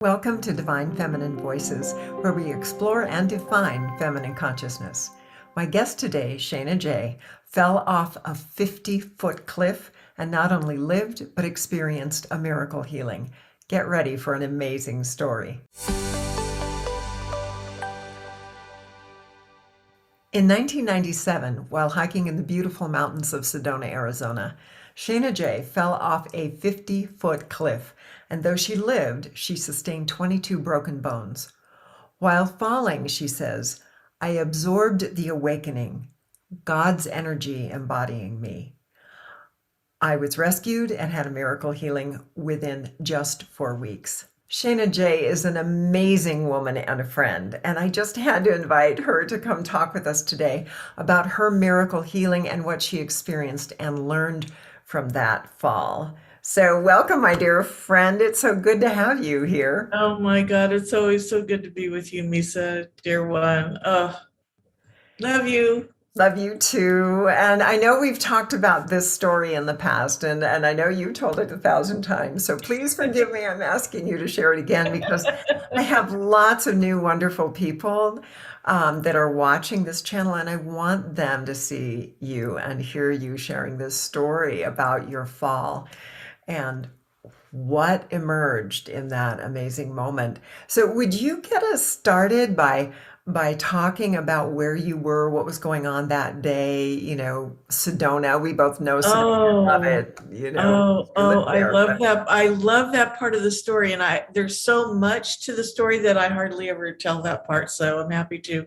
Welcome to Divine Feminine Voices, where we explore and define feminine consciousness. My guest today, Shazna Jai, fell off a 50-foot cliff and not only lived, but experienced a miracle healing. Get ready for an amazing story. In 1997, while hiking in the beautiful mountains of Sedona, Arizona, Shazna Jai fell off a 50-foot cliff, and though she lived, she sustained 22 broken bones. While falling, she says, I absorbed the awakening, God's energy embodying me. I was rescued and had a miracle healing within just 4 weeks. Shazna Jai is an amazing woman and a friend, and I just had to invite her to come talk with us today about her miracle healing and what she experienced and learned from that fall. So welcome, my dear friend. It's so good to have you here. Oh my God, it's always so good to be with you, Misa, dear one. Oh, love you. Love you too. And I know we've talked about this story in the past, and I know you told it 1,000 times. So please forgive me. I'm asking you to share it again because I have lots of new, wonderful people that are watching this channel, and I want them to see you and hear you sharing this story about your fall and what emerged in that amazing moment. So would you get us started by talking about where you were, what was going on that day? Sedona, we both know Sedona, love Oh, it, you live I there, love but that. I love that part of the story. And there's so much to the story that I hardly ever tell that part. So I'm happy to.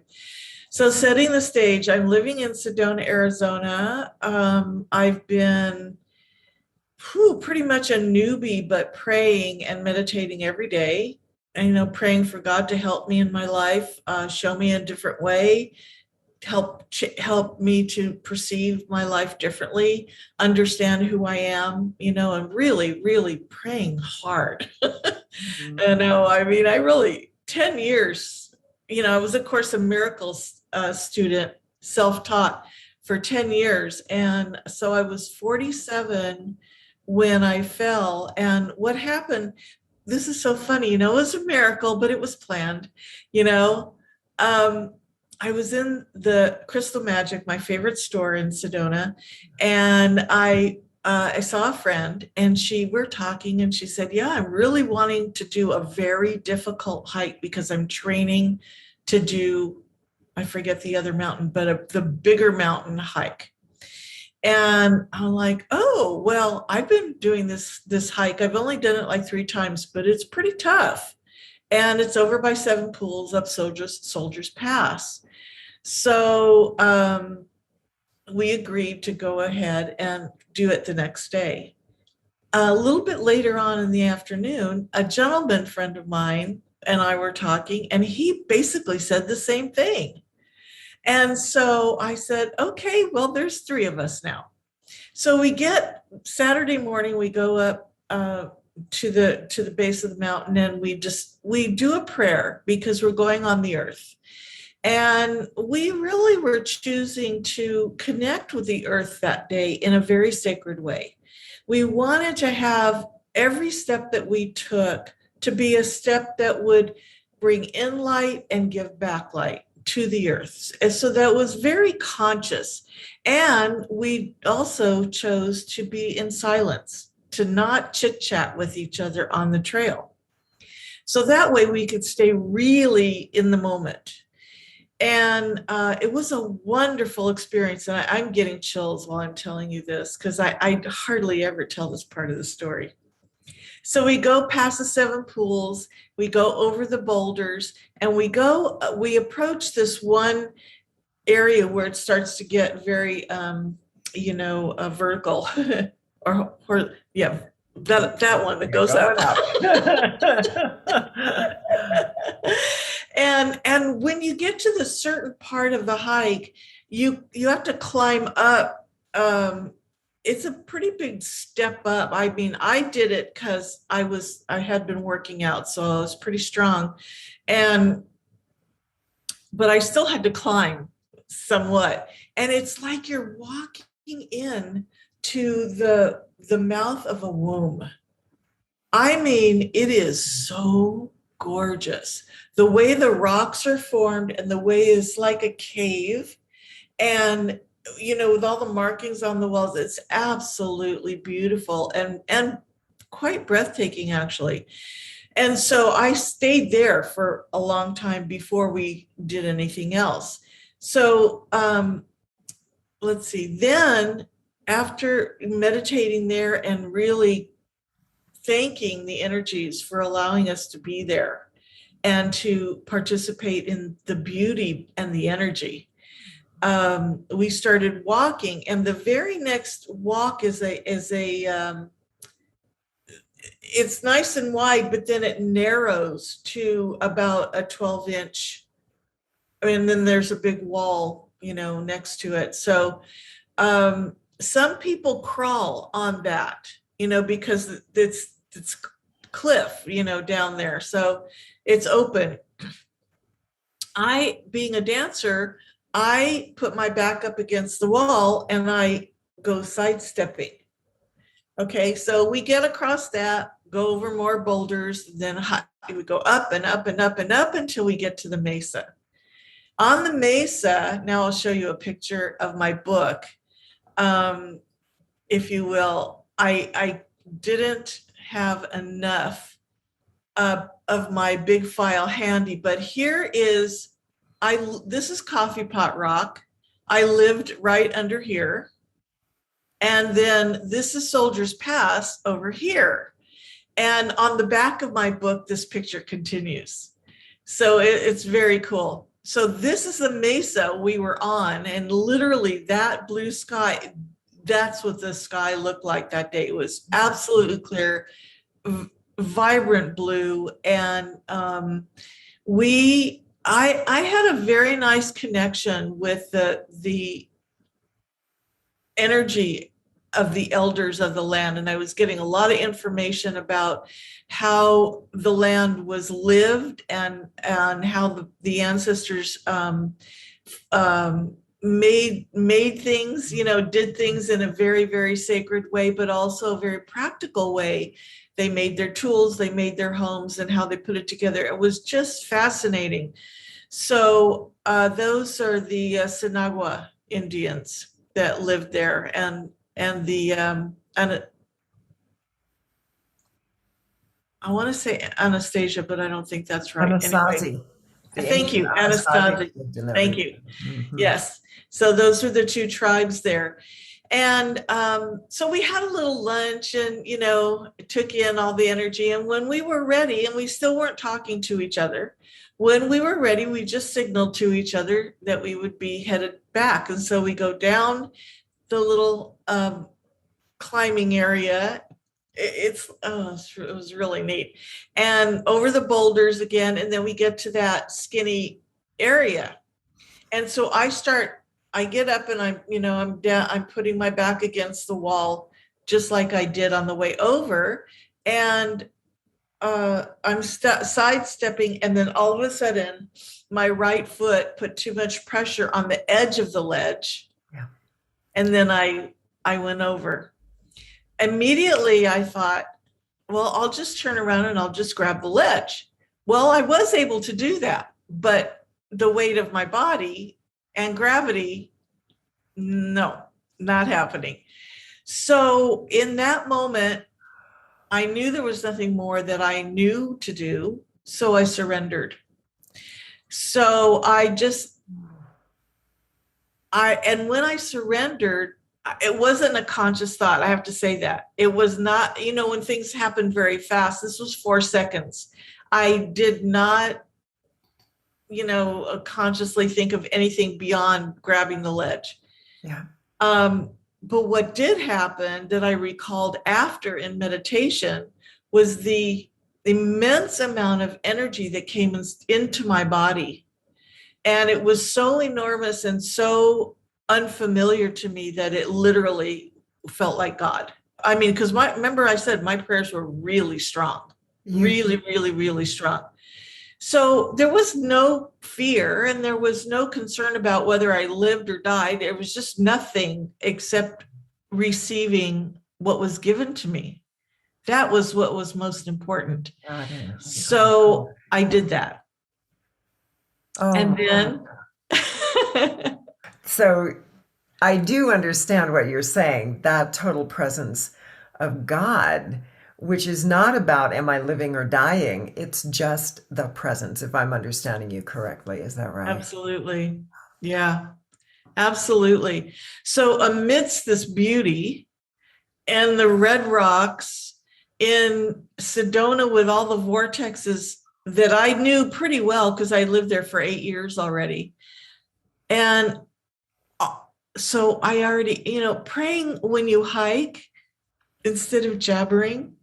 So setting the stage, I'm living in Sedona, Arizona. I've been pretty much a newbie, but praying and meditating every day. And, praying for God to help me in my life, show me a different way, help me to perceive my life differently, understand who I am, and really, really praying hard. I really, 10 years, I was, of course, a miracles student, self-taught for 10 years. And so I was 47 when I fell. And what happened, this is so funny, it was a miracle, but it was planned, you know. I was in the Crystal Magic, my favorite store in Sedona, and I saw a friend, and we're talking, and she said, yeah, I'm really wanting to do a very difficult hike because I'm training to do, I forget the other mountain, but the bigger mountain hike. And I'm like, oh, well, I've been doing this hike. I've only done it like 3 times, but it's pretty tough. And it's over by 7 pools up Soldiers Pass. So we agreed to go ahead and do it the next day. A little bit later on in the afternoon, a gentleman friend of mine and I were talking, and he basically said the same thing. And so I said, okay, well, there's 3 of us now. So we get Saturday morning, we go up to the base of the mountain, and we do a prayer because we're going on the earth. And we really were choosing to connect with the earth that day in a very sacred way. We wanted to have every step that we took to be a step that would bring in light and give back light to the earth. And so that was very conscious. And we also chose to be in silence, to not chit chat with each other on the trail. So that way we could stay really in the moment. And it was a wonderful experience. And I'm getting chills while I'm telling you this, because I hardly ever tell this part of the story. So we go past the 7 pools, we go over the boulders, and we approach this one area where it starts to get very, vertical, or yeah, that one that goes up. And when you get to the certain part of the hike, you have to climb up. It's a pretty big step up. I mean, I did it because I had been working out, so I was pretty strong, but I still had to climb somewhat. And it's like you're walking in to the mouth of a womb. I mean, it is so gorgeous. The way the rocks are formed and the way it's like a cave. And, with all the markings on the walls, it's absolutely beautiful and quite breathtaking, actually. And so I stayed there for a long time before we did anything else. So let's see. Then after meditating there and really thanking the energies for allowing us to be there and to participate in the beauty and the energy, we started walking. And the very next walk is it's nice and wide, but then it narrows to about a 12-inch. And then there's a big wall, next to it. So some people crawl on that, because it's cliff, down there. So it's open. Being a dancer, I put my back up against the wall and I go sidestepping. Okay, so we get across that, go over more boulders, then we go up and up and up and up until we get to the mesa. On the mesa, now I'll show you a picture of my book, if you will. I didn't have enough of my big file handy, but here is, this is Coffee Pot Rock. I lived right under here. And then this is Soldier's Pass over here. And on the back of my book, this picture continues. So it's very cool. So this is the mesa we were on, and literally that blue sky, that's what the sky looked like that day. It was absolutely clear, vibrant blue. And I had a very nice connection with the energy of the elders of the land. And I was getting a lot of information about how the land was lived and how the ancestors made things, did things in a very, very sacred way, but also a very practical way. They made their tools, they made their homes, and how they put it together. It was just fascinating. So those are the Sinagua Indians that lived there, and I want to say Anastasia, but I don't think that's right. Anasazi. Anyway, thank you, Anastasia. Thank you. Mm-hmm. Yes. So those are the two tribes there. And so we had a little lunch and, took in all the energy. And when we were ready, and we still weren't talking to each other, when we were ready, we just signaled to each other that we would be headed back. And so we go down the little climbing area. It was really neat. And over the boulders again, and then we get to that skinny area. And so I get up and I'm down, I'm putting my back against the wall, just like I did on the way over. And I'm sidestepping, and then all of a sudden my right foot put too much pressure on the edge of the ledge. Yeah. And then I went over. Immediately I thought, well, I'll just turn around and I'll just grab the ledge. Well, I was able to do that, but the weight of my body and gravity, no, not happening. So in that moment, I knew there was nothing more that I knew to do, so I surrendered. So and when I surrendered, it wasn't a conscious thought. I have to say that. It was not, when things happen very fast, this was 4 seconds. I did not, consciously think of anything beyond grabbing the ledge. Yeah. But what did happen that I recalled after in meditation was the immense amount of energy that came into my body. And it was so enormous and so unfamiliar to me that it literally felt like God. I mean, because remember I said my prayers were really strong, really, really, really strong. So there was no fear and there was no concern about whether I lived or died. There was just nothing except receiving what was given to me. That was what was most important. So I did that. And Oh, then, so I do understand what you're saying, that total presence of God, which is not about am I living or dying? It's just the presence, if I'm understanding you correctly. Is that right? absolutely. Yeah, absolutely. So amidst this beauty and the red rocks in Sedona with all the vortexes that I knew pretty well because I lived there for 8 years already. And so I already, praying when you hike instead of jabbering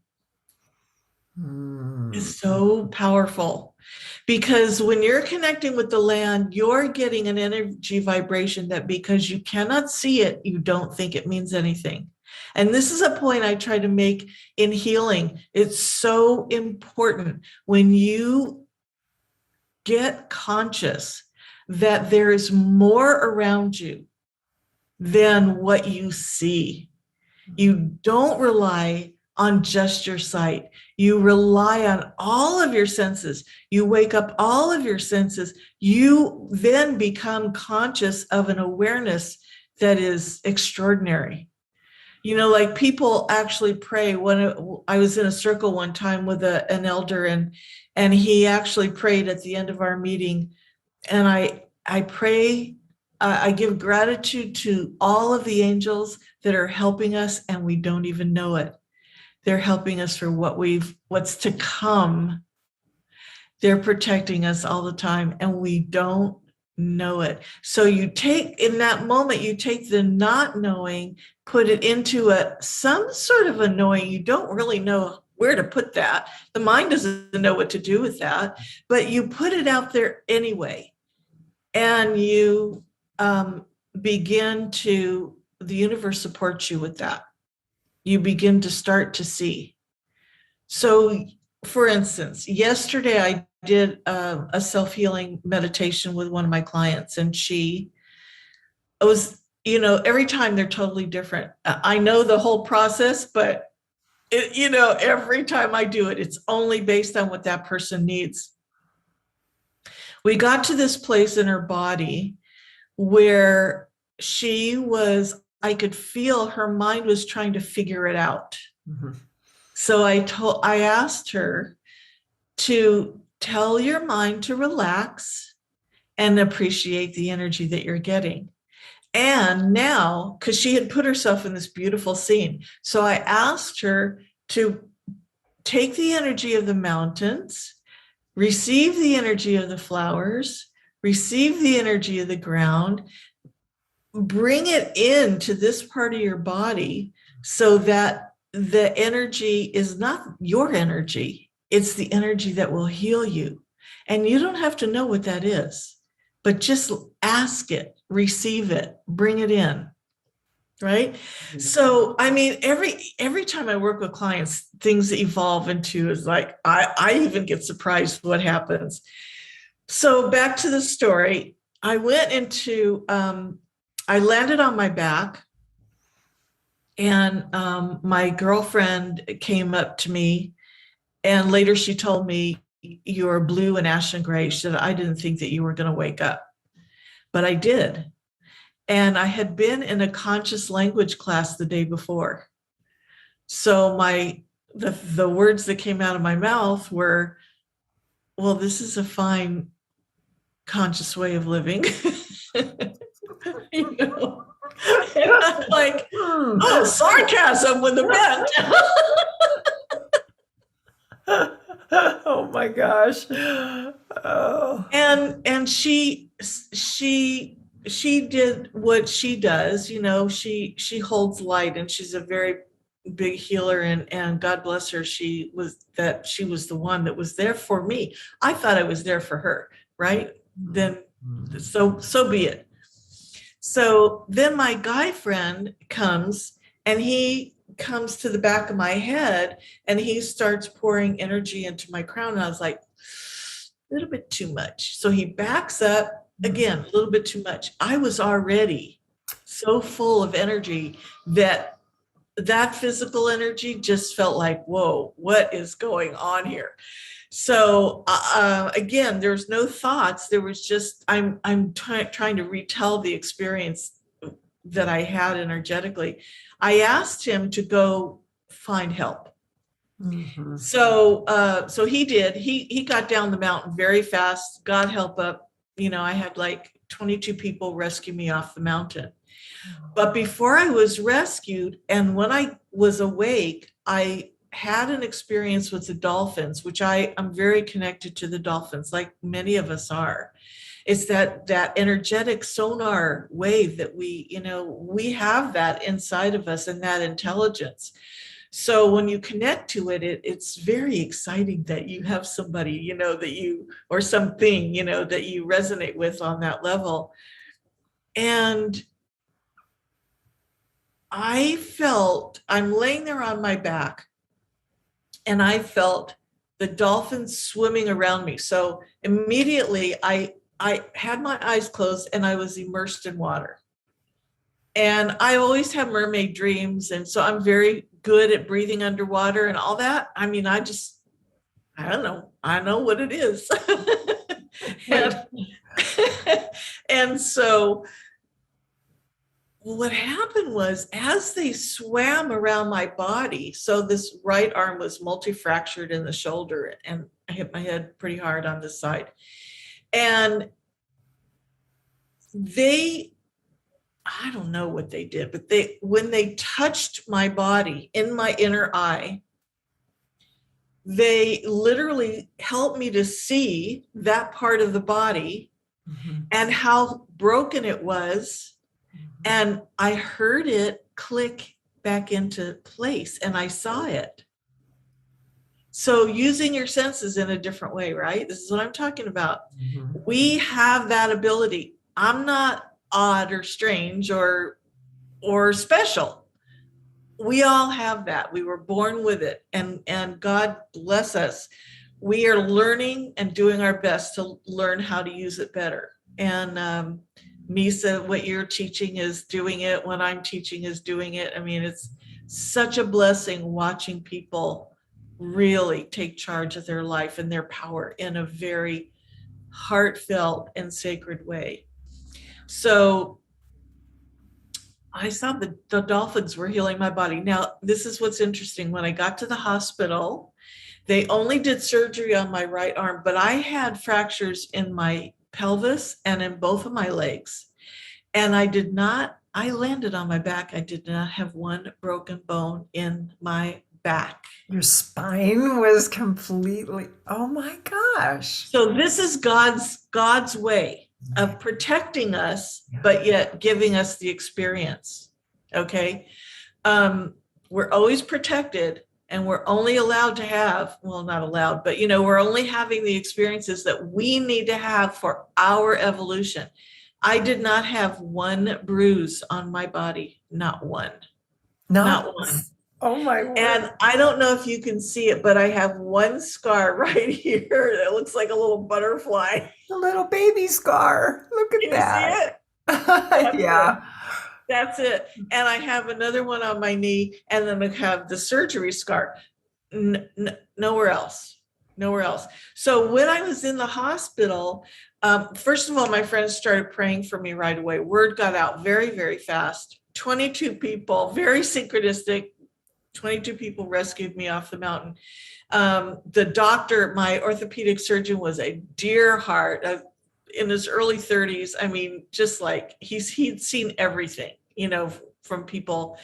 Mm. is so powerful, because when you're connecting with the land, you're getting an energy vibration that, because you cannot see it, you don't think it means anything. And this is a point I try to make in healing. It's so important when you get conscious that there is more around you than what you see. You don't rely on just your sight. You rely on all of your senses. You wake up all of your senses. You then become conscious of an awareness that is extraordinary. Like people actually pray. When I was in a circle one time with an elder, and he actually prayed at the end of our meeting. And I pray, I give gratitude to all of the angels that are helping us, and we don't even know it. They're helping us for what's to come. They're protecting us all the time, and we don't know it. So in that moment, you take the not knowing, put it into some sort of a knowing. You don't really know where to put that. The mind doesn't know what to do with that, but you put it out there anyway. And you the universe supports you with that. You begin to start to see. So, for instance, yesterday I did a self-healing meditation with one of my clients, and she was, every time they're totally different. I know the whole process, but every time I do it, it's only based on what that person needs. We got to this place in her body where I could feel her mind was trying to figure it out. Mhm. So I asked her to tell your mind to relax and appreciate the energy that you're getting. And now, because she had put herself in this beautiful scene, so I asked her to take the energy of the mountains, receive the energy of the flowers, receive the energy of the ground, bring it into this part of your body so that the energy is not your energy. It's the energy that will heal you. And you don't have to know what that is, but just ask it, receive it, bring it in. Right. So, I mean, every time I work with clients, things evolve into is like, I even get surprised what happens. So back to the story, I landed on my back, and my girlfriend came up to me, and later she told me, "You're blue and ashen gray." She said, "I didn't think that you were going to wake up, but I did." And I had been in a conscious language class the day before. So the words that came out of my mouth were, "Well, this is a fine conscious way of living." you know? And I'm like, oh, sarcasm with a bent. Oh my gosh. Oh. and she did what she does. She holds light, and she's a very big healer, and God bless her, she was the one that was there for me. I thought I was there for her, right? Then so be it. So then my guy friend comes, and he comes to the back of my head, and he starts pouring energy into my crown. And I was like, a little bit too much. So he backs up again, a little bit too much. I was already so full of energy that that physical energy just felt like, whoa, what is going on here? So again, there's no thoughts. There was just, I'm trying to retell the experience that I had energetically. I asked him to go find help. Mm-hmm. So he did. He got down the mountain very fast. God help up. I had like 22 people rescue me off the mountain. But before I was rescued, and when I was awake, I had an experience with the dolphins, which I'm very connected to the dolphins, like many of us are. It's that energetic sonar wave that we have that inside of us, and that intelligence. So when you connect to it, it's very exciting that you have somebody, that you, or something, that you resonate with on that level. And I'm laying there on my back, and I felt the dolphins swimming around me. So immediately I had my eyes closed and I was immersed in water. And I always have mermaid dreams. And so I'm very good at breathing underwater and all that. I mean, I don't know. I know what it is. and, and so what happened was, as they swam around my body, so this right arm was multi-fractured in the shoulder, and I hit my head pretty hard on this side. And I don't know what they did, but when they touched my body in my inner eye, they literally helped me to see that part of the body, mm-hmm. and how broken it was. And I heard it click back into place, and I saw it. So using your senses in a different way, right? This is what I'm talking about. Mm-hmm. We have that ability. I'm not odd or strange or special. We all have that. We were born with it, and God bless us. We are learning and doing our best to learn how to use it better. And Misa, what you're teaching is doing it. What I'm teaching is doing it. I mean, it's such a blessing watching people really take charge of their life and their power in a very heartfelt and sacred way. So I saw the dolphins were healing my body. Now, this is what's interesting. When I got to the hospital, they only did surgery on my right arm, but I had fractures in my pelvis and in both of my legs. And I landed on my back. I did not have one broken bone in my back. Your spine was completely, oh my gosh. So this is God's way of protecting us, but yet giving us the experience. Okay. We're always protected, and we're only allowed to have, well, not allowed, but we're only having the experiences that we need to have for our evolution. I did not have one bruise on my body. Not one. Not one. Oh my word. And I don't know if you can see it, but I have one scar right here that looks like a little butterfly. A little baby scar. Look at that. You see it? Yeah. That's it. And I have another one on my knee, and then I have the surgery scar. Nowhere else. So when I was in the hospital, first of all, my friends started praying for me right away. Word got out very, very fast. 22 people, very synchronistic. 22 people rescued me off the mountain. The doctor, my orthopedic surgeon, was a dear heart, in his early 30s. I mean, just like he'd seen everything, from people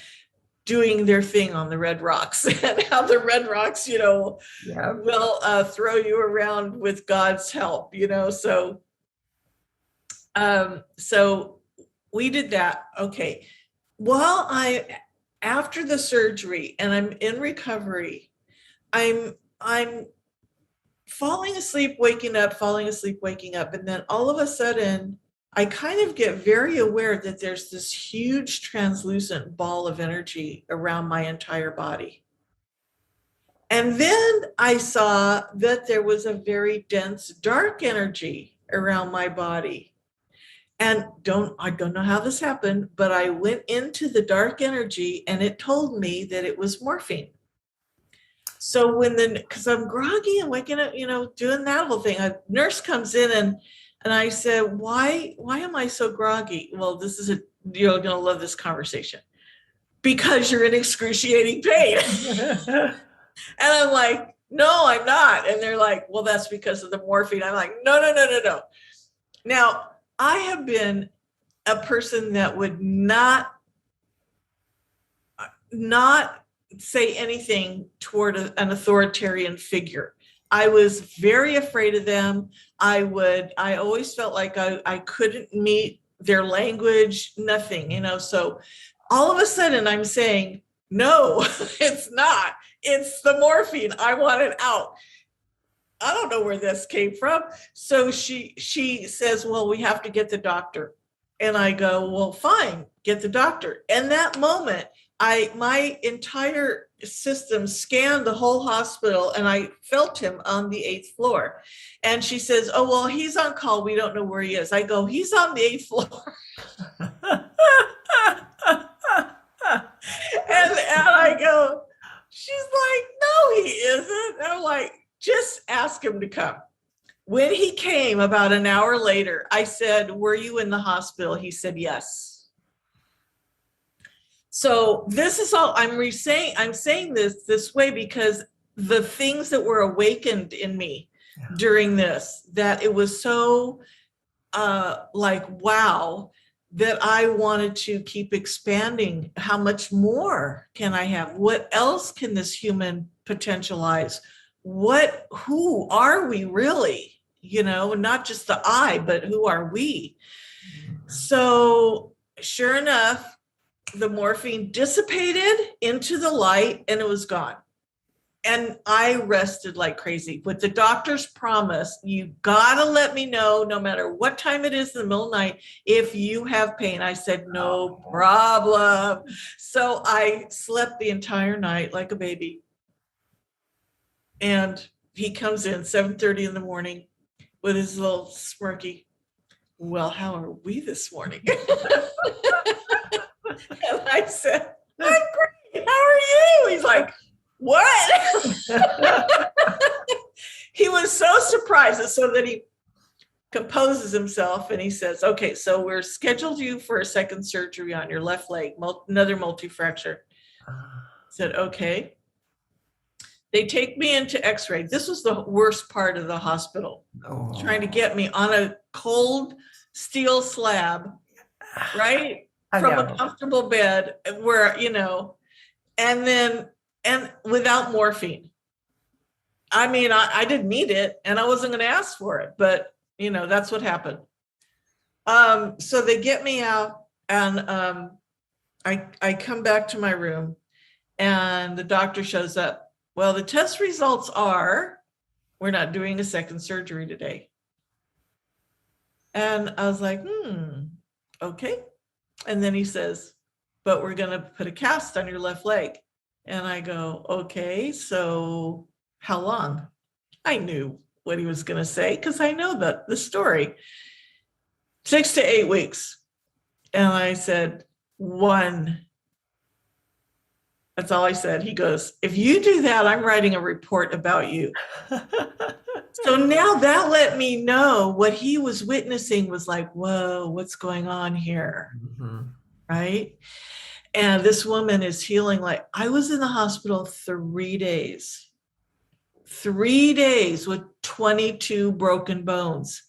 doing their thing on the Red Rocks, and how the Red Rocks, will throw you around with God's help, So we did that. Okay. After the surgery and I'm in recovery, I'm falling asleep, waking up. And then all of a sudden, I kind of get very aware that there's this huge translucent ball of energy around my entire body. And then I saw that there was a very dense, dark energy around my body. And I don't know how this happened, but I went into the dark energy and it told me that it was morphine. So because I'm groggy and waking up, doing that whole thing, a nurse comes in and I said, why am I so groggy? Well, you're going to love this conversation. Because you're in excruciating pain. And I'm like, no, I'm not. And they're like, well, that's because of the morphine. I'm like, no, no, no, no, no. Now, I have been a person that would not say anything toward an authoritarian figure. I was very afraid of them. I always felt like I couldn't meet their language, nothing, so all of a sudden I'm saying, no, it's not. It's the morphine. I want it out. I don't know where this came from. So she says, well, we have to get the doctor. And I go, well, fine, get the doctor. And that moment, my entire system scanned the whole hospital and I felt him on the 8th floor. And she says, oh, well, he's on call. We don't know where he is. I go, he's on the 8th floor. And I go, she's like, no, he isn't. And I'm like, just ask him to come. When he came about an hour later, I said, were you in the hospital? He said, yes. So this is all I'm saying this way because the things that were awakened in me during this, that it was so wow, that I wanted to keep expanding. How much more can I have? What else can this human potentialize? Who are we really? Not just the I, but who are we? So sure enough, the morphine dissipated into the light and it was gone. And I rested like crazy. With the doctor's promise, you gotta let me know, no matter what time it is in the middle of the night, if you have pain. I said, no problem. So I slept the entire night like a baby. And he comes in 7:30 in the morning with his little smirky, well, how are we this morning? And I said, I'm great. How are you? He's like, what? He was so surprised. So that he composes himself and he says, okay, so we're scheduled you for a second surgery on your left leg, another multi-fracture. I said, okay. They take me into x-ray. This was the worst part of the hospital, trying to get me on a cold steel slab, right? From a comfortable bed where, and without morphine. I mean, I didn't need it and I wasn't going to ask for it, but that's what happened. So they get me out and I come back to my room and the doctor shows up. Well, the test results are, we're not doing a second surgery today. And I was like, okay. And then he says, but we're going to put a cast on your left leg. And I go, okay, so how long? I knew what he was going to say because I know the story. 6 to 8 weeks. And I said, 1. That's all I said. He goes, if you do that, I'm writing a report about you. So now that let me know what he was witnessing was like, whoa, what's going on here? Mm-hmm. Right? And this woman is healing. Like, I was in the hospital 3 days. 3 days with 22 broken bones.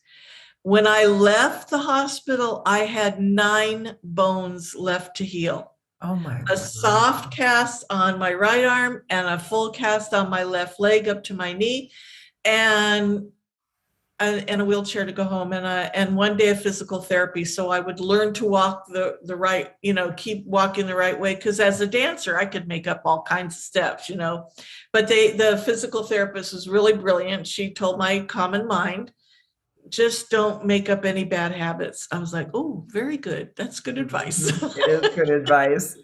When I left the hospital, I had 9 bones left to heal. Oh my God. A soft cast on my right arm and a full cast on my left leg up to my knee, and a wheelchair to go home, and 1 day of physical therapy. So I would learn to walk the right, keep walking the right way. Because as a dancer, I could make up all kinds of steps, But the physical therapist was really brilliant. She told my common mind, just don't make up any bad habits. I was like, oh, very good. That's good advice. It is good advice.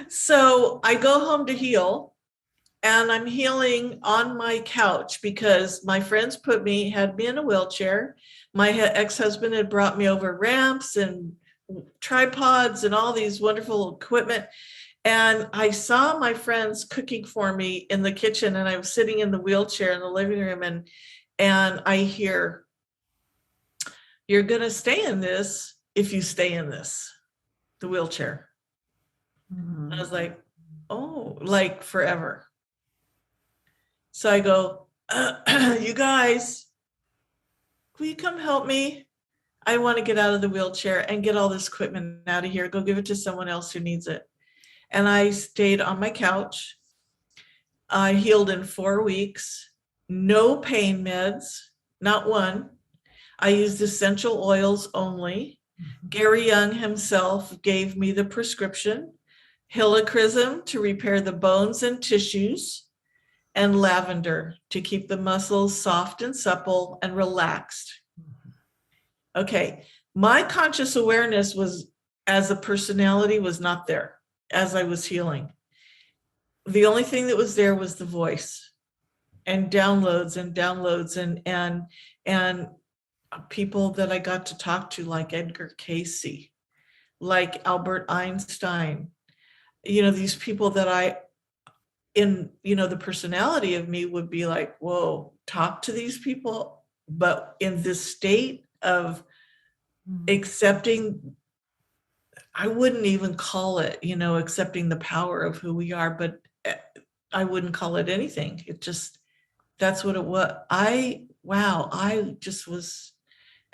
So I go home to heal. And I'm healing on my couch because my friends had me in a wheelchair. My ex-husband had brought me over ramps and tripods and all these wonderful equipment. And I saw my friends cooking for me in the kitchen, and I was sitting in the wheelchair in the living room, and I hear, "You're going to stay in this if you stay in this, the wheelchair." Mm-hmm. I was like, oh, like forever. So I go, "You guys, will you come help me? I want to get out of the wheelchair and get all this equipment out of here. Go give it to someone else who needs it." And I stayed on my couch. I healed in 4 weeks, no pain meds, not one. I used essential oils only. Gary Young himself gave me the prescription, helichrysum to repair the bones and tissues, and lavender to keep the muscles soft and supple and relaxed. Okay, my conscious awareness was, as a personality, was not there as I was healing. The only thing that was there was the voice and downloads and people that I got to talk to, like Edgar Cayce, like Albert Einstein. These people that the personality of me would be like, whoa, talk to these people. But in this state of accepting, I wouldn't even call it, accepting the power of who we are, but I wouldn't call it anything. It just, that's what it was. I just was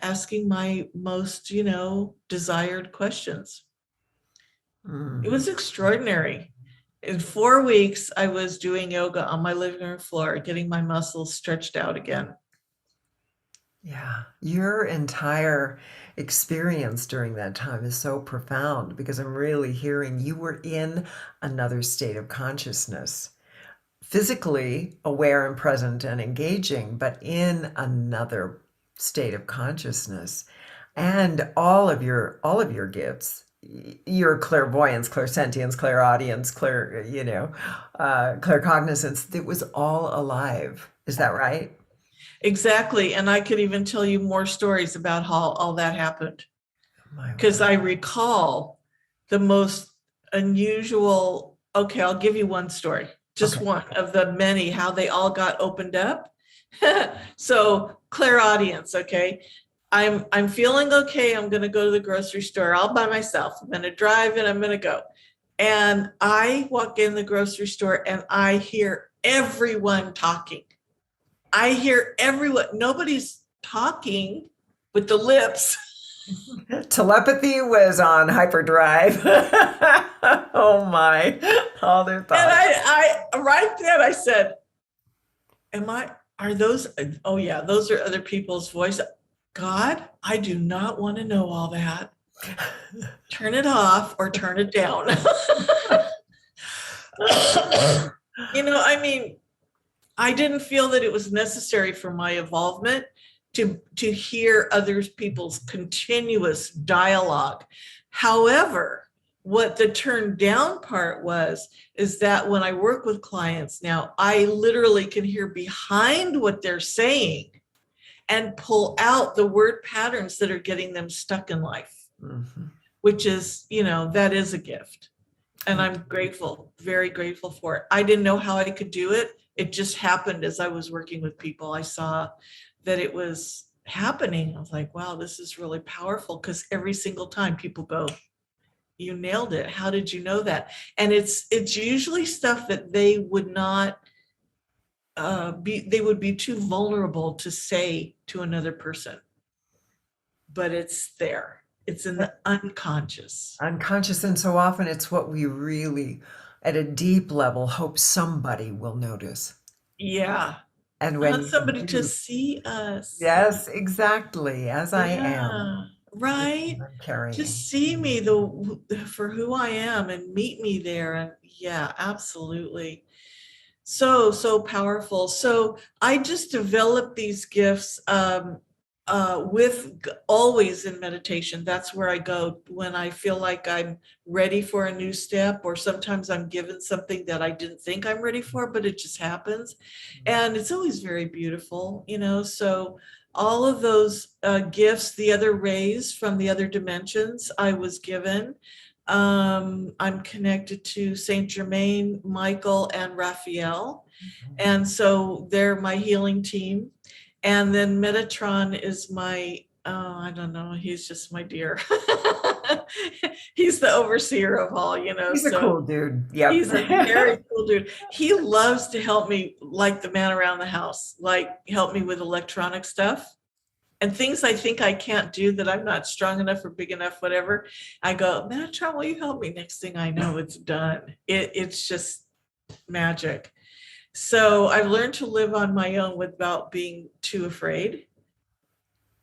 asking my most, desired questions. It was extraordinary. In 4 weeks, I was doing yoga on my living room floor, getting my muscles stretched out again. Yeah, your entire experience during that time is so profound because I'm really hearing you were in another state of consciousness, physically aware and present and engaging, but in another state of consciousness. And all of your gifts, your clairvoyance, clairsentience, clairaudience, claircognizance, it was all alive. Is that right? Exactly. And I could even tell you more stories about how all that happened, because I recall the most unusual. Okay, I'll give you one story, just Okay. one of the many, how they all got opened up. So clairaudience, okay. I'm feeling okay. I'm going to go to the grocery store all by myself. I'm going to drive and I'm going to go. And I walk in the grocery store and I hear everyone talking. I hear everyone, nobody's talking with the lips. Telepathy was on hyperdrive. Oh my, all their And thoughts. I right then I said, are those, oh yeah, those are other people's voice. God, I do not want to know all that. Turn it off or turn it down. I mean, I didn't feel that it was necessary for my evolvement to hear other people's continuous dialogue. However, what the turned down part is that when I work with clients now, I literally can hear behind what they're saying and pull out the word patterns that are getting them stuck in life, which is, that is a gift. And I'm grateful, very grateful for it. I didn't know how I could do it. It just happened as I was working with people. I saw that it was happening. I was like, wow, this is really powerful, because every single time people go, you nailed it. How did you know that? And it's usually stuff that they would not they would be too vulnerable to say to another person. But it's there. It's in the unconscious. Unconscious, and so often it's what we really, at a deep level, hope somebody will notice. Yeah. And I when want you somebody to do, see us. yes, exactly, as I am, Yeah, right. I'm carrying. Just see me for who I am and meet me there. And yeah, absolutely. So powerful. So I just developed these gifts always in meditation. That's where I go when I feel like I'm ready for a new step, or sometimes I'm given something that I didn't think I'm ready for, but it just happens. And it's always very beautiful, so all of those gifts, the other rays from the other dimensions I was given. I'm connected to Saint Germain, Michael, and Raphael. And so they're my healing team. And then Metatron is my, I don't know, he's just my dear. He's the overseer of all, He's a so cool dude. Yep. he's a very cool dude. He loves to help me, like the man around the house, like help me with electronic stuff and things I think I can't do, that I'm not strong enough or big enough, whatever. I go, Metatron, will you help me? Next thing I know, it's done. It's just magic. So I've learned to live on my own without being too afraid.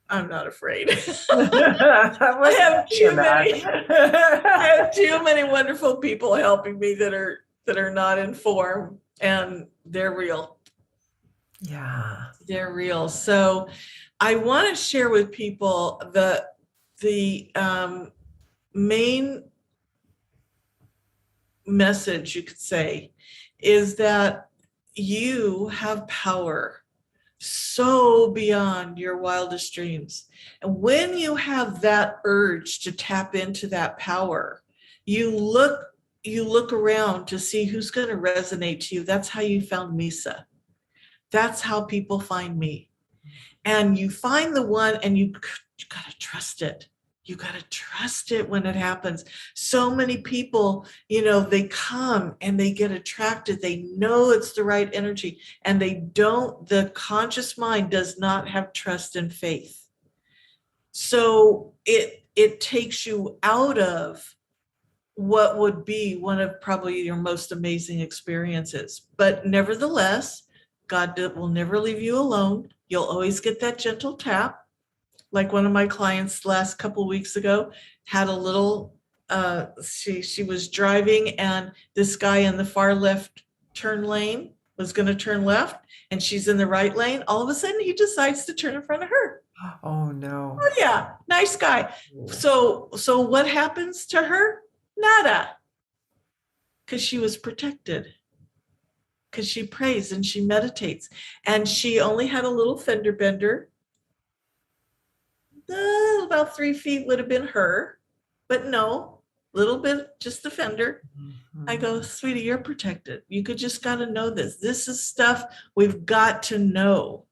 I'm not afraid. I have too many. I have too many wonderful people helping me that are not in form, and they're real. Yeah. They're real. So I want to share with people the main message, you could say, is that you have power so beyond your wildest dreams. And when you have that urge to tap into that power, you look around to see who's going to resonate to you. That's how you found Misa. That's how people find me. And you find the one, and you got to trust it. You got to trust it when it happens. So many people, they come and they get attracted. They know it's the right energy, and the conscious mind does not have trust and faith. So it takes you out of what would be one of probably your most amazing experiences. But nevertheless, God will never leave you alone. You'll always get that gentle tap. Like one of my clients last couple of weeks ago had a little, she was driving, and this guy in the far left turn lane was going to turn left, and she's in the right lane. All of a sudden he decides to turn in front of her. Oh no. Oh yeah, nice guy. So what happens to her? Nada. Because she was protected. Because she prays and she meditates. And she only had a little fender bender. About 3 feet would have been her, but no, little bit, just the fender. I go, sweetie, you're protected. You could just got to know this. This is stuff we've got to know,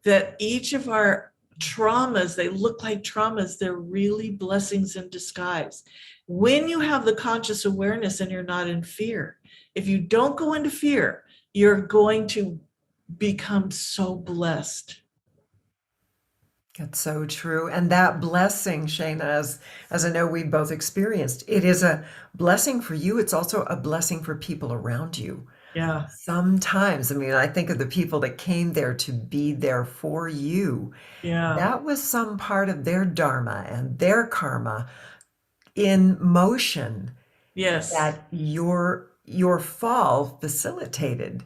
that each of our traumas, they look like traumas. They're really blessings in disguise. When you have the conscious awareness and you're not in fear, if you don't go into fear, you're going to become so blessed. That's so true. And that blessing, Shayna, as I know we've both experienced, it is a blessing for you. It's also a blessing for people around you. Yeah. Sometimes, I mean, I think of the people that came there to be there for you. Yeah. That was some part of their dharma and their karma in motion Yes. that your fall facilitated.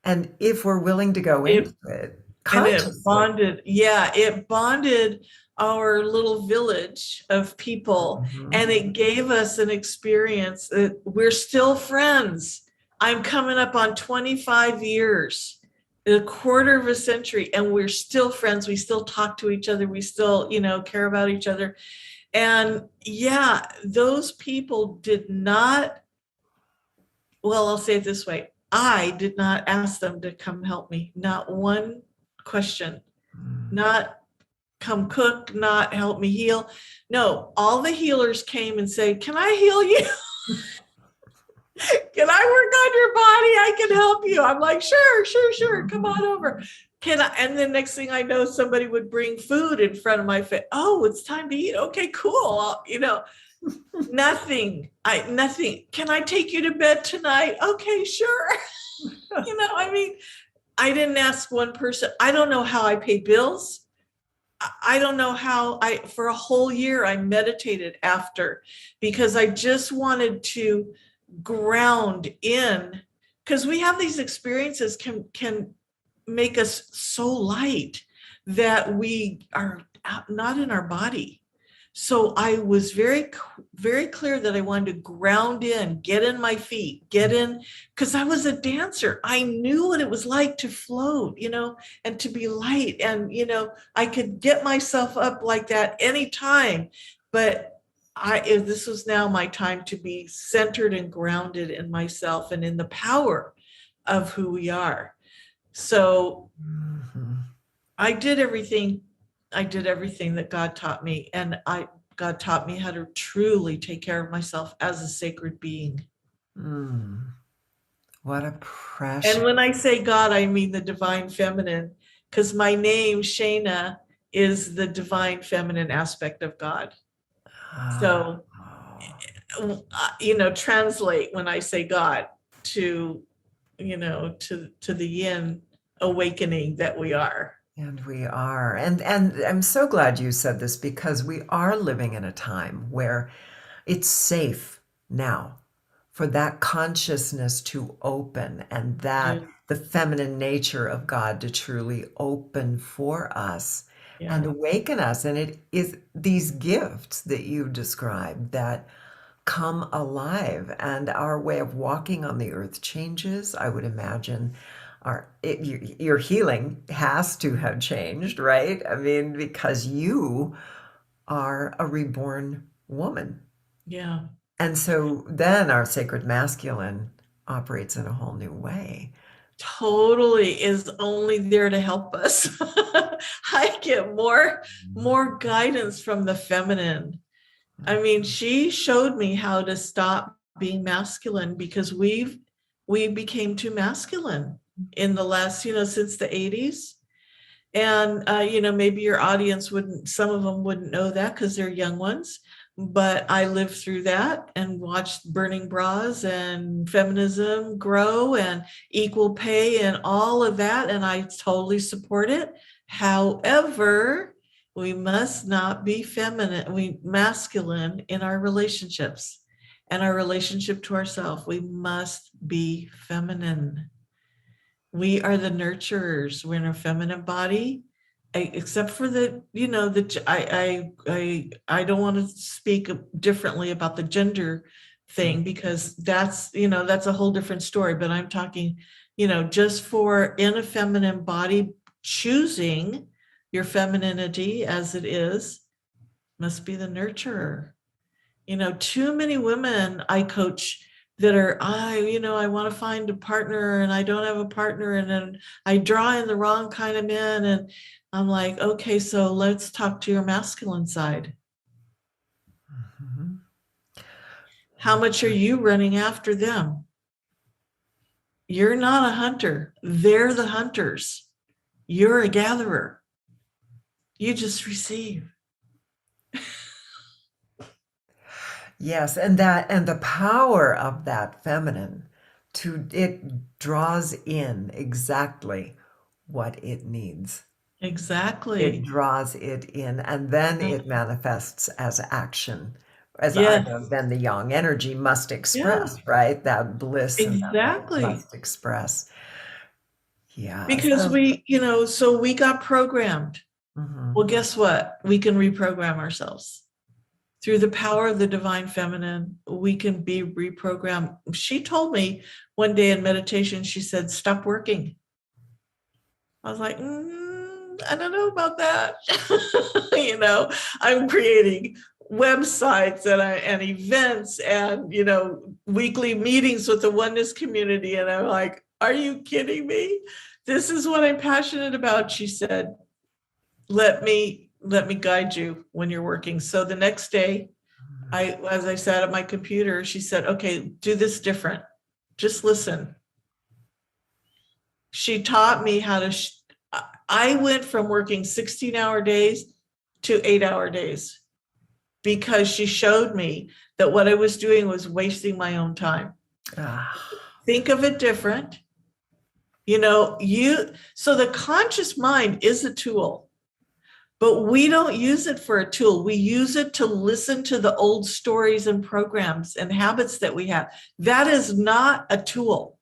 And if we're willing to go into it And it consciously. it bonded our little village of people, and it gave us an experience that we're still friends. I'm coming up on 25 years, a quarter of a century, and we're still friends. We still talk to each other. We still, care about each other. And yeah, those people did not, well, I'll say it this way. I did not ask them to come help me. Not one question. Not come cook, not help me heal. No, all the healers came and said, can I heal you? Can I work on your body? I can help you. I'm like, sure. Come on over. Can I? And the next thing I know, somebody would bring food in front of my face. Oh, it's time to eat. Okay, cool. Nothing. Can I take you to bed tonight? Okay, sure. I didn't ask one person. I don't know how I pay bills. I don't know how for a whole year, I meditated after, because I just wanted to ground in, because we have these experiences can make us so light, that we are not in our body. So I was very, very clear that I wanted to ground in, get in my feet, get in, because I was a dancer. I knew what it was like to float, and to be light. And, I could get myself up like that anytime. But this was now my time to be centered and grounded in myself and in the power of who we are. So I did everything that God taught me, and God taught me how to truly take care of myself as a sacred being. What a precious. And when I say God, I mean the divine feminine, because my name, Shayna, is the divine feminine aspect of God. So, translate when I say God to, to the yin awakening that we are. And we are. And I'm so glad you said this, because we are living in a time where it's safe now for that consciousness to open, and that the feminine nature of God to truly open for us and awaken us. And it is these gifts that you described that come alive, and our way of walking on the earth changes. I would imagine your healing has to have changed, right? I mean, because you are a reborn woman. Yeah. And so then our sacred masculine operates in a whole new way. Totally, is only there to help us. I get more guidance from the feminine. I mean, she showed me how to stop being masculine, because we became too masculine in the last, since the 80s. And, maybe your audience some of them wouldn't know that because they're young ones, but I lived through that and watched burning bras and feminism grow and equal pay and all of that. And I totally support it. However, we must not be masculine in our relationships and our relationship to ourselves. We must be feminine. We are the nurturers. We're in a feminine body, except for I don't want to speak differently about the gender thing, because that's a whole different story. But I'm talking, just for in a feminine body, choosing your femininity as it is, must be the nurturer. Too many women I coach that are, I want to find a partner and I don't have a partner, and then I draw in the wrong kind of men, and I'm like, okay, so let's talk to your masculine side. How much are you running after them? You're not a hunter. They're the hunters. You're a gatherer. You just receive. Yes, and the power of that feminine, it draws in exactly what it needs. Exactly. It draws it in, and then it manifests as action. As Yes. I know, then the yang energy must express, right? That bliss and that light must express. Yeah. Because so we got programmed. Well, guess what? We can reprogram ourselves. Through the power of the divine feminine, we can be reprogrammed. She told me one day in meditation, she said, stop working. I was like, I don't know about that. I'm creating websites and events and, weekly meetings with the oneness community. And I'm like, are you kidding me? This is what I'm passionate about. She said, let me guide you when you're working. So the next day, as I sat at my computer, she said, okay, do this different. Just listen. She taught me how to, I went from working 16-hour days to 8-hour days, because she showed me that what I was doing was wasting my own time. Think of it different. So the conscious mind is a tool, but we don't use it for a tool. We use it to listen to the old stories and programs and habits that we have. That is not a tool.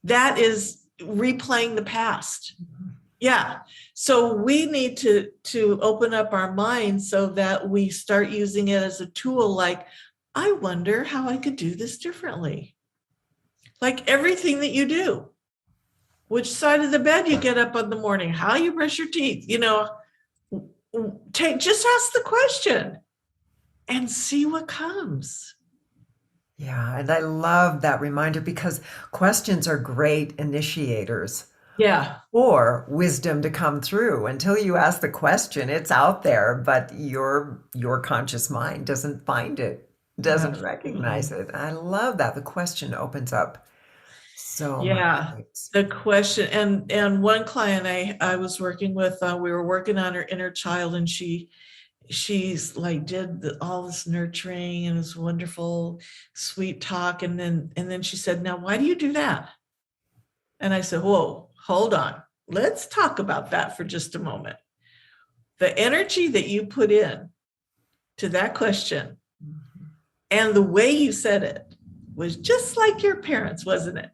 That is replaying the past. Yeah. So we need to open up our minds so that we start using it as a tool. Like, I wonder how I could do this differently. Like everything that you do, which side of the bed you get up in the morning, how you brush your teeth, just ask the question and see what comes. Yeah, and I love that reminder because questions are great initiators Yeah, for wisdom to come through. Until you ask the question, it's out there, but your conscious mind doesn't find it, doesn't recognize absolutely. it. I love that. The question opens up so much Yeah. space. The question, and one client I was working with, we were working on her inner child, and she's like did all this nurturing and this wonderful sweet talk, and then she said, now why do you do that? And I said, whoa, hold on, let's talk about that for just a moment. The energy that you put in to that question Mhm. and the way you said it was just like your parents, wasn't it?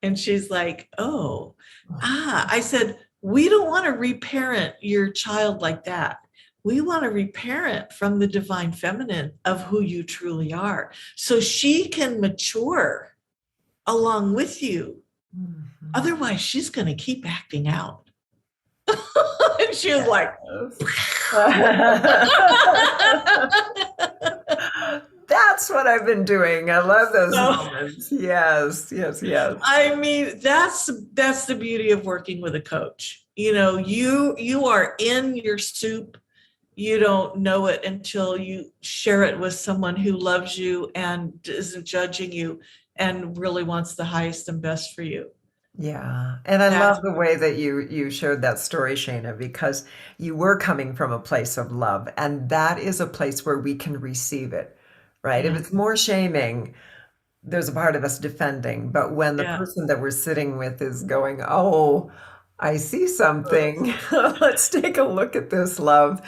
And she's like, oh, I said, we don't want to reparent your child like that. We want to reparent from the divine feminine of who you truly are. So she can mature along with you. Mhm. Otherwise, she's going to keep acting out. And she was like, Yes. That's what I've been doing. I love those so moments. Yes, yes, yes. I mean, that's the beauty of working with a coach. You are in your soup. You don't know it until you share it with someone who loves you and isn't judging you and really wants the highest and best for you. Yeah, and I That's love the way that you showed that story, Shayna, because you were coming from a place of love, and that is a place where we can receive it, right? If yeah, it's more shaming, there's a part of us defending, but when the yeah. person that we're sitting with is going, "Oh, I see something. Let's take a look at this, love."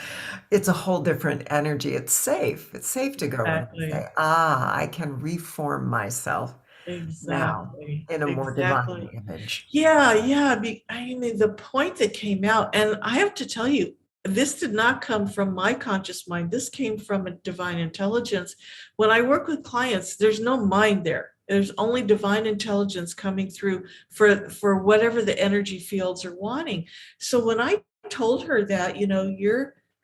It's a whole different energy. It's safe. It's safe to go in and say, Exactly. "Ah, I can reform myself now Exactly. in a more divine Exactly. image." Yeah, yeah. I mean, the point that came out, and I have to tell you, this did not come from my conscious mind. This came from a divine intelligence. When I work with clients, there's no mind there. There's only divine intelligence coming through for whatever the energy fields are wanting. So when I told her that,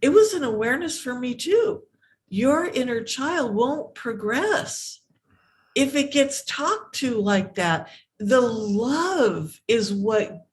it was an awareness for me too. Your inner child won't progress if it gets talked to like that. The love is what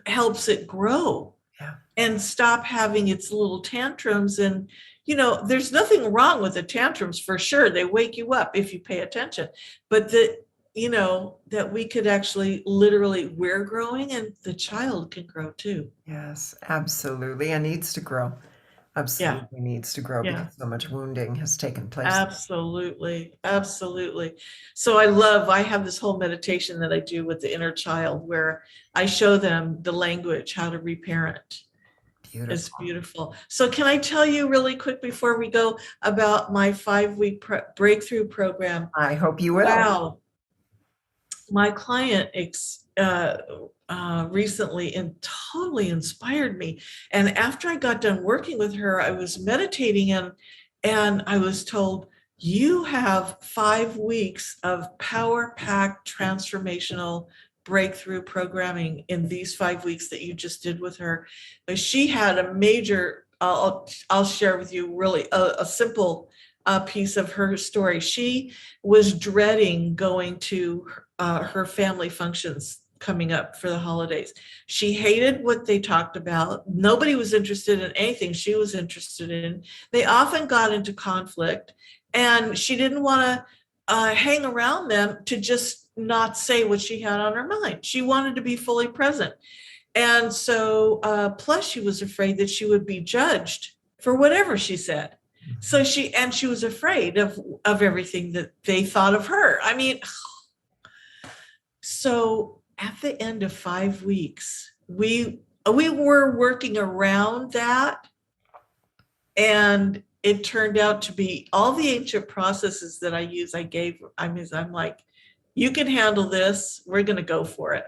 helps it grow Yeah. and stop having its little tantrums. And there's nothing wrong with the tantrums, for sure. They wake you up if you pay attention. But that we could actually, literally, we're growing and the child can grow too. Yes, absolutely. And needs to grow. Yeah, Absolutely needs to grow yeah. because so much wounding has taken place. Absolutely. Absolutely. So I have this whole meditation that I do with the inner child where I show them the language, how to reparent. It's Beautiful. beautiful. So can I tell you really quick before we go about my 5-week breakthrough program? I hope you will. Wow. My client recently and totally inspired me. And after I got done working with her, I was meditating, and I was told, you have 5 weeks of power-packed transformational breakthrough programming in these 5 weeks that you just did with her. But she had a major, I'll share with you really a simple piece of her story. She was dreading going to her family functions coming up for the holidays. She hated what they talked about. Nobody was interested in anything she was interested in. They often got into conflict, and she didn't want to hang around them to just not say what she had on her mind. She wanted to be fully present. And so, plus, she was afraid that she would be judged for whatever she said. So she was afraid of everything that they thought of her. I mean, so at the end of 5 weeks, we were working around that, and it turned out to be all the ancient processes that I use. I'm like, you can handle this. We're going to go for it.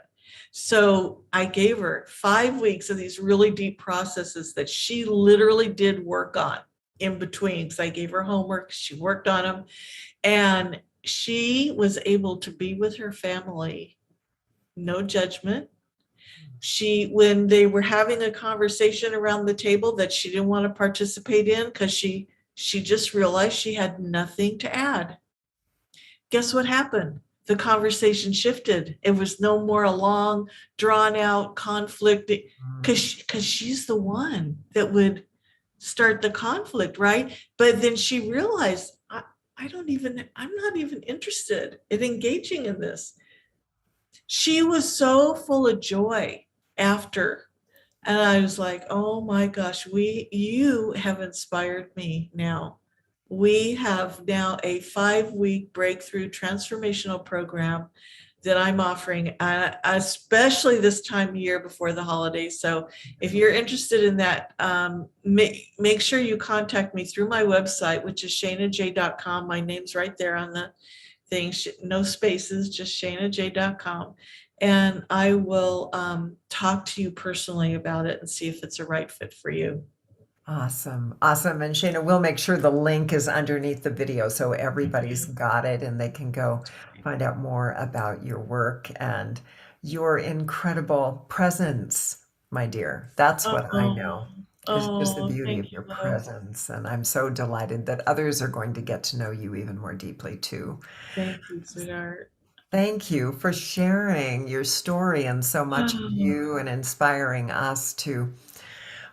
So I gave her 5 weeks of these really deep processes that she literally did work on in between, because I gave her homework, she worked on them, and she was able to be with her family, no judgment. When they were having a conversation around the table that she didn't want to participate in because she just realized she had nothing to add, guess what happened? The conversation shifted. It was no more a long, drawn out conflict, because she's the one that would start the conflict, right? But then she realized, I'm not even interested in engaging in this. She was so full of joy after. And I was like, oh my gosh, you have inspired me now. We have now a 5-week breakthrough transformational program that I'm offering, especially this time of year before the holidays. So if you're interested in that, make sure you contact me through my website, which is shanaj.com. My name's right there on the thing, no spaces, just shanaj.com. And I will talk to you personally about it and see if it's a right fit for you. Awesome. Awesome. And Shana, we'll make sure the link is underneath the video so everybody's got it and they can go find out more about your work and your incredible presence, my dear. That's what I Oh, know is just the oh, beauty thank of you, your love. presence. And I'm so delighted that others are going to get to know you even more deeply too. Thank you, sweetheart. Thank you for sharing your story and so much of you and inspiring us to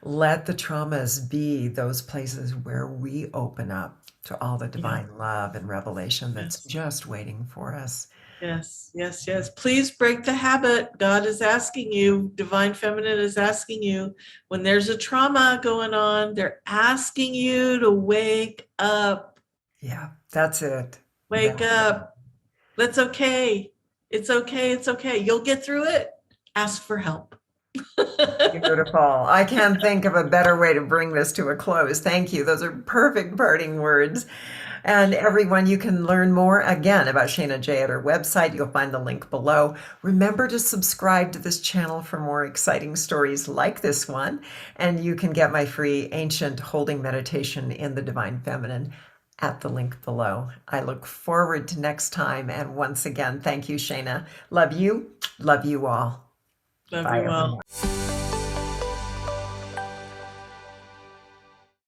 let the traumas be those places where we open up to all the Yeah, divine love and revelation that's yes, just waiting for us. yes, yes, yes. Please break the habit. God is asking you, Divine Feminine is asking you, when there's a trauma going on, they're asking you to wake up. Yeah, that's it. Wake up. That's okay. It's okay. It's okay. You'll get through it. Ask for help. Beautiful. I can't think of a better way to bring this to a close. Thank you. Those are perfect parting words. And everyone, you can learn more again about Shana Jai at her website. You'll find the link below. Remember to subscribe to this channel for more exciting stories like this one. And you can get my free ancient holding meditation in the Divine Feminine at the link below. I look forward to next time. And once again, thank you, Shana. Love you. Love you all. Love Bye, you all. everyone.